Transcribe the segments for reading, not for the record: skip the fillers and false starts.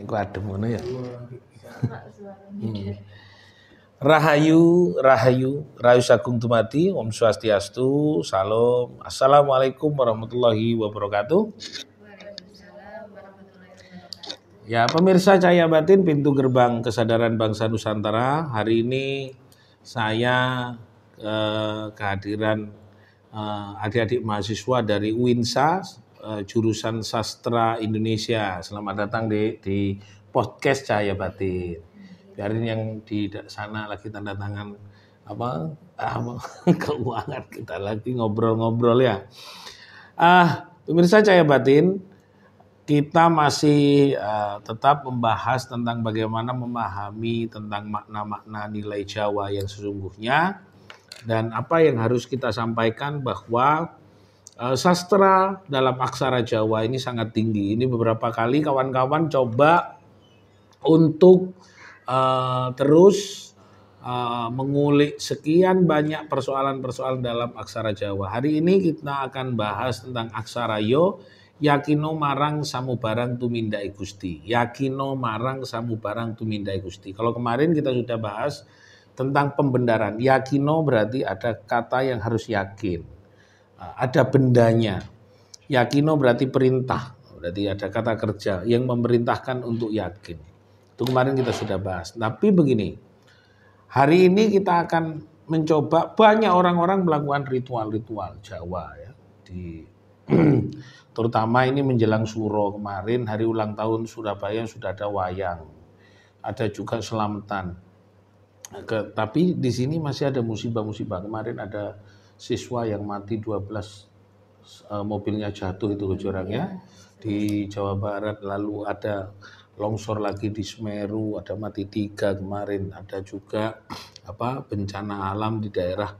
Kok adem ngono ya. Rahayu, Rahayu Sagung Tumati, Om Swastiastu, Salam, Assalamualaikum warahmatullahi wabarakatuh. Ya, pemirsa Cahaya Batin, pintu gerbang kesadaran bangsa Nusantara. Hari ini saya kehadiran adik-adik mahasiswa dari UINSA, jurusan Sastra Indonesia. Selamat datang di podcast Cahaya Batin. Biarin yang di sana lagi tanda tangan keuangan, kita lagi ngobrol-ngobrol ya. Pemirsa Cahaya Batin, kita masih tetap membahas tentang bagaimana memahami tentang makna-makna nilai Jawa yang sesungguhnya, dan apa yang harus kita sampaikan bahwa sastra dalam aksara Jawa ini sangat tinggi. Ini beberapa kali kawan-kawan coba untuk terus mengulik sekian banyak persoalan-persoalan dalam aksara Jawa. Hari ini kita akan bahas tentang aksara yo, yakino marang samubarang tumindai Gusti. Yakino marang samubarang tumindai Gusti. Kalau kemarin kita sudah bahas tentang pembenaran. Yakino berarti ada kata yang harus yakin. Ada bendanya. Yakino berarti perintah. Berarti ada kata kerja yang memerintahkan untuk yakin. Itu kemarin kita sudah bahas. Tapi begini, hari ini kita akan mencoba, banyak orang-orang melakukan ritual-ritual Jawa ya. Terutama ini menjelang Suro kemarin, hari ulang tahun Surabaya sudah ada wayang. Ada juga selamatan. Tapi di sini masih ada musibah-musibah. Kemarin ada siswa yang mati 12 mobilnya jatuh itu ke jurangnya di Jawa Barat. Lalu ada longsor lagi di Semeru, ada mati 3 kemarin, ada juga bencana alam di daerah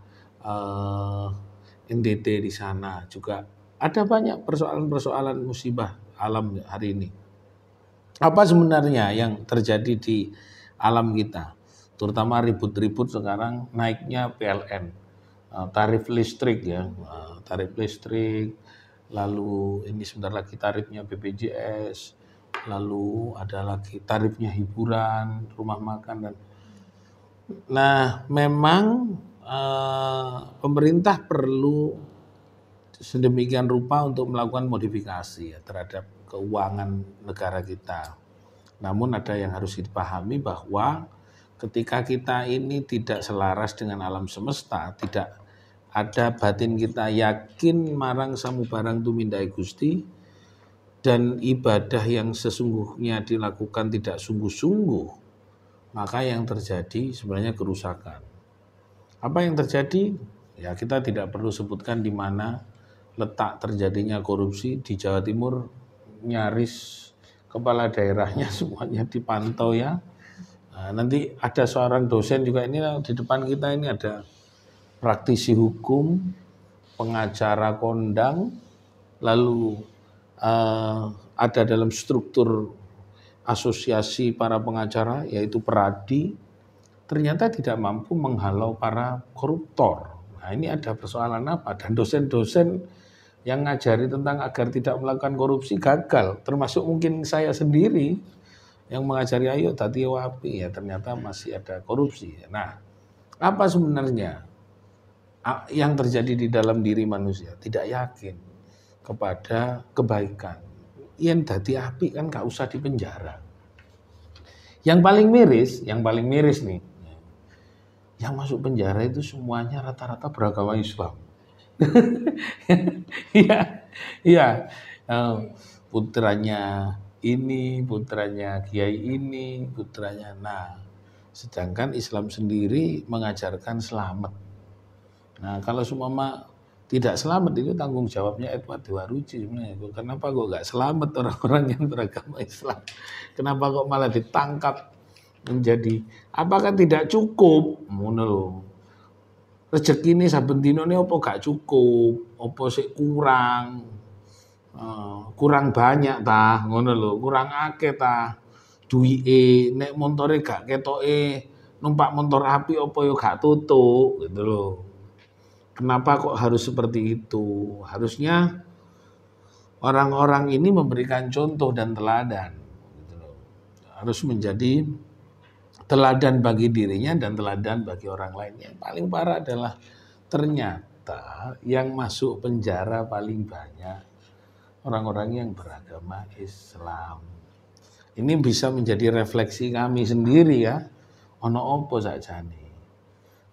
NTT di sana juga. Ada banyak persoalan-persoalan musibah alam hari ini. Apa sebenarnya yang terjadi di alam kita? Terutama ribut-ribut sekarang naiknya PLN, tarif listrik ya, tarif listrik, lalu ini sebentar lagi tarifnya BPJS, lalu ada lagi tarifnya hiburan, rumah makan. Nah, memang pemerintah perlu sedemikian rupa untuk melakukan modifikasi ya, terhadap keuangan negara kita. Namun ada yang harus dipahami bahwa ketika kita ini tidak selaras dengan alam semesta, tidak ada batin kita yakin marang samubarang tumindai Gusti, dan ibadah yang sesungguhnya dilakukan tidak sungguh-sungguh, maka yang terjadi sebenarnya kerusakan. Apa yang terjadi? Ya kita tidak perlu sebutkan di mana letak terjadinya korupsi. Di Jawa Timur nyaris kepala daerahnya semuanya dipantau ya. Nah, nanti ada seorang dosen juga ini di depan kita, ini ada praktisi hukum, pengacara kondang, lalu ada dalam struktur asosiasi para pengacara yaitu Peradi, ternyata tidak mampu menghalau para koruptor. Nah ini ada persoalan apa? Dan dosen-dosen yang ngajari tentang agar tidak melakukan korupsi gagal, termasuk mungkin saya sendiri yang mengajari ayo tadi wapi ya, ternyata masih ada korupsi. Nah apa sebenarnya yang terjadi di dalam diri manusia? Tidak yakin kepada kebaikan. Yang dadi api kan gak usah dipenjara. Yang paling miris nih, yang masuk penjara itu semuanya rata-rata beragama Islam. Iya, putranya ini, putranya kiai ini, putranya. Nah, sedangkan Islam sendiri mengajarkan selamat. Nah, kalau semua tidak selamat itu tanggung jawabnya Edward Dewaruci sebenarnya. Kenapa kok nggak selamat orang-orang yang beragama Islam? Kenapa kok malah ditangkap menjadi? Apakah tidak cukup? Ngono lho. Rezeki ini saben dino ini opo gak cukup? Opo sik kurang? Kurang banyak ta? Ngono lho, kurang akeh ta? Duwike nek montore gak ketoke numpak motor api opo yo gak tutuk gitu loh. Kenapa kok harus seperti itu? Harusnya orang-orang ini memberikan contoh dan teladan. Gitu loh. harus menjadi teladan bagi dirinya dan teladan bagi orang lain. Yang paling parah adalah ternyata yang masuk penjara paling banyak orang-orang yang beragama Islam. Ini bisa menjadi refleksi kami sendiri ya. Ono opo sakjane.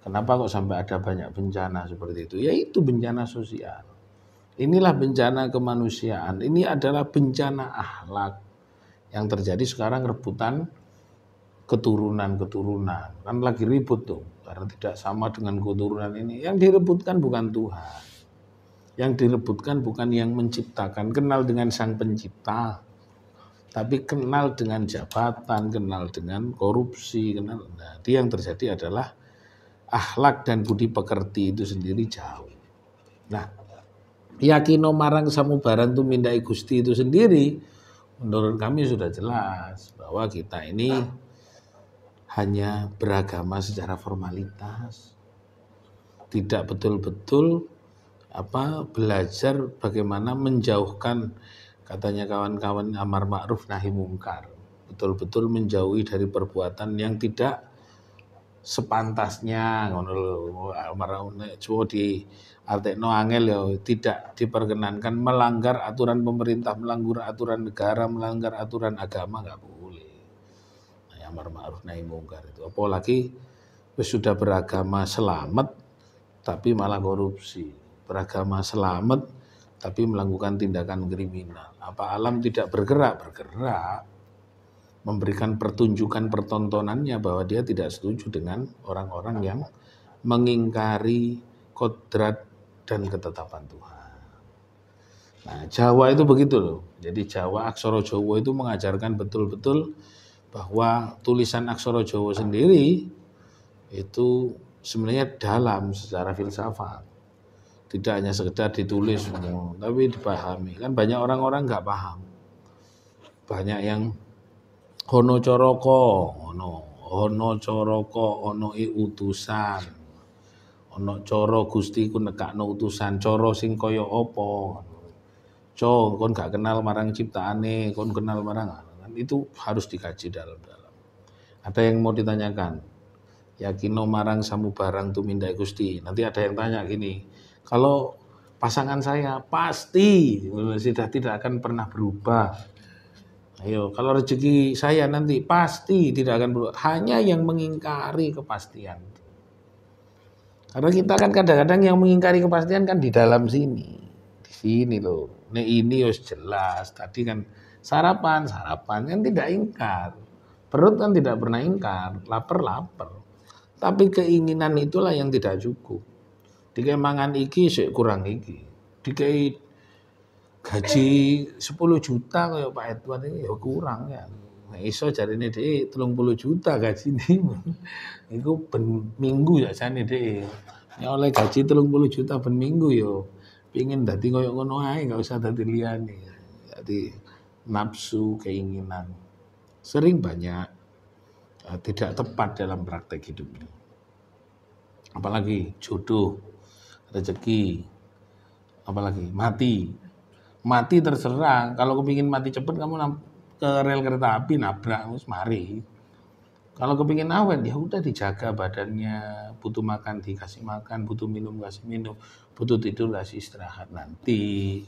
Kenapa kok sampai ada banyak bencana seperti itu? Ya itu bencana sosial. Inilah bencana kemanusiaan. Ini adalah bencana akhlak yang terjadi sekarang, rebutan keturunan-keturunan. Kan lagi ribut tuh karena tidak sama dengan keturunan ini. Yang direbutkan bukan Tuhan. Yang direbutkan bukan yang menciptakan, kenal dengan Sang Pencipta. Tapi kenal dengan jabatan, kenal dengan korupsi, kenal. Nah, itu yang terjadi adalah akhlak dan budi pekerti itu sendiri jauh. Nah, yakino marang samubarang tumindai Gusti itu sendiri, menurut kami sudah jelas bahwa kita ini hanya beragama secara formalitas, tidak betul-betul belajar bagaimana menjauhkan, katanya kawan-kawan, amar ma'ruf nahi mungkar, betul-betul menjauhi dari perbuatan yang tidak sepantasnya. Coba di artekno angel ya, tidak diperkenankan melanggar aturan pemerintah, melanggar aturan negara, melanggar aturan agama, nggak boleh. Nah, amar ma'ruf nahi mungkar itu. Apalagi sudah beragama selamat tapi malah korupsi, beragama selamat tapi melakukan tindakan kriminal. Apa alam tidak bergerak? Bergerak. Memberikan pertunjukan pertontonannya bahwa dia tidak setuju dengan orang-orang yang mengingkari kodrat dan ketetapan Tuhan. Nah, Jawa itu begitu loh. Jadi Jawa, aksara Jawa itu mengajarkan betul-betul bahwa tulisan aksara Jawa sendiri itu sebenarnya dalam secara filsafat. Tidak hanya sekedar ditulis, tapi dipahami. Kan banyak orang-orang nggak paham. Banyak yang Hono coroko, ono coroko, ono utusan, ono coro Gusti ku nekakno utusan, coro sing kaya apa, kon gak kenal marang ciptaane, kon kenal marang, itu harus dikaji dalam-dalam. Ada yang mau ditanyakan, yakino marang samubarang tumindai Gusti. Nanti ada yang tanya gini, kalau pasangan saya pasti sudah tidak akan pernah berubah. Ayo, kalau rezeki saya nanti pasti tidak akan berubah. Hanya yang mengingkari kepastian. Karena kita kan kadang-kadang yang mengingkari kepastian kan di dalam sini. Di sini loh. Nek ini harus jelas. Tadi kan sarapan kan tidak ingkar. Perut kan tidak pernah ingkar. Lapar. Tapi keinginan itulah yang tidak cukup. Dikai mangan iki sik kurang iki. Dikai gaji 10 juta kayak Pak Edward ini ya kurang ya. Nah, iso jarine dhek 30 juta gajine. Iku ben minggu ya jane dhek. Ya oleh gaji 30 juta ben minggu yo. Pengin dadi koyo ngono ae, enggak usah dadi liyane. Jadi nafsu, keinginan sering banyak tidak tepat dalam praktek hidup ini. Apalagi jodoh, rezeki, apalagi mati terserah. Kalau kepingin mati cepat kamu ke rel kereta api nabrak terus mari. Kalau kepingin awet ya udah dijaga badannya, butuh makan dikasih makan, butuh minum kasih minum, butuh tidur kasih istirahat nanti.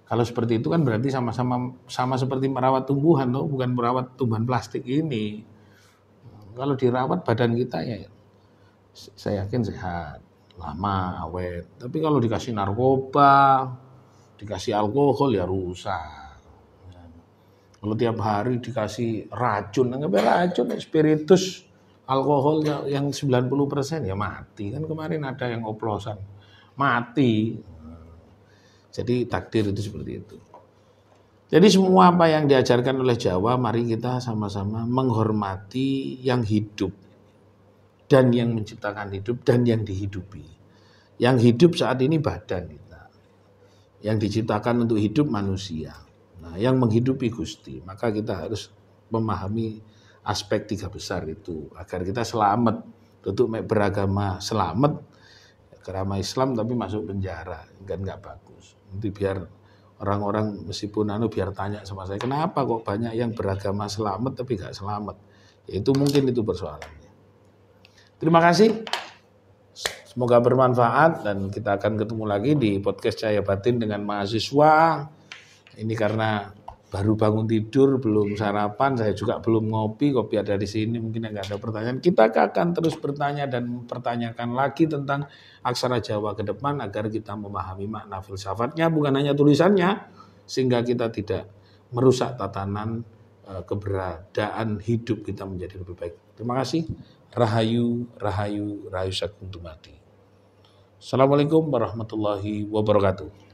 Kalau seperti itu kan berarti sama seperti merawat tumbuhan loh, bukan merawat tumbuhan plastik ini. Kalau dirawat badan kita ya saya yakin sehat, lama awet. Tapi kalau dikasih narkoba, dikasih alkohol ya rusak. Kalau tiap hari dikasih racun, spiritus, alkohol yang 90% ya mati. Kan kemarin ada yang oplosan, mati. Jadi takdir itu seperti itu. Jadi semua apa yang diajarkan oleh Jawa, mari kita sama-sama menghormati yang hidup dan yang menciptakan hidup dan yang dihidupi. Yang hidup saat ini badan kita. Yang diciptakan untuk hidup manusia. Nah, yang menghidupi Gusti, maka kita harus memahami aspek 3 besar itu agar kita selamat. Untuk beragama selamat, agama Islam tapi masuk penjara, kan nggak bagus. Nanti biar orang-orang meskipun biar tanya sama saya, kenapa kok banyak yang beragama selamat tapi nggak selamat? Ya, itu mungkin itu persoalannya. Terima kasih. Semoga bermanfaat dan kita akan ketemu lagi di podcast Cahaya Batin dengan mahasiswa. Ini karena baru bangun tidur, belum sarapan, saya juga belum ngopi, kopi ada di sini, mungkin nggak ada pertanyaan. Kita akan terus bertanya dan mempertanyakan lagi tentang aksara Jawa ke depan agar kita memahami makna filsafatnya, bukan hanya tulisannya, sehingga kita tidak merusak tatanan keberadaan hidup kita menjadi lebih baik. Terima kasih. Rahayu, rahayu, rahayu sakuntumati. Assalamualaikum warahmatullahi wabarakatuh.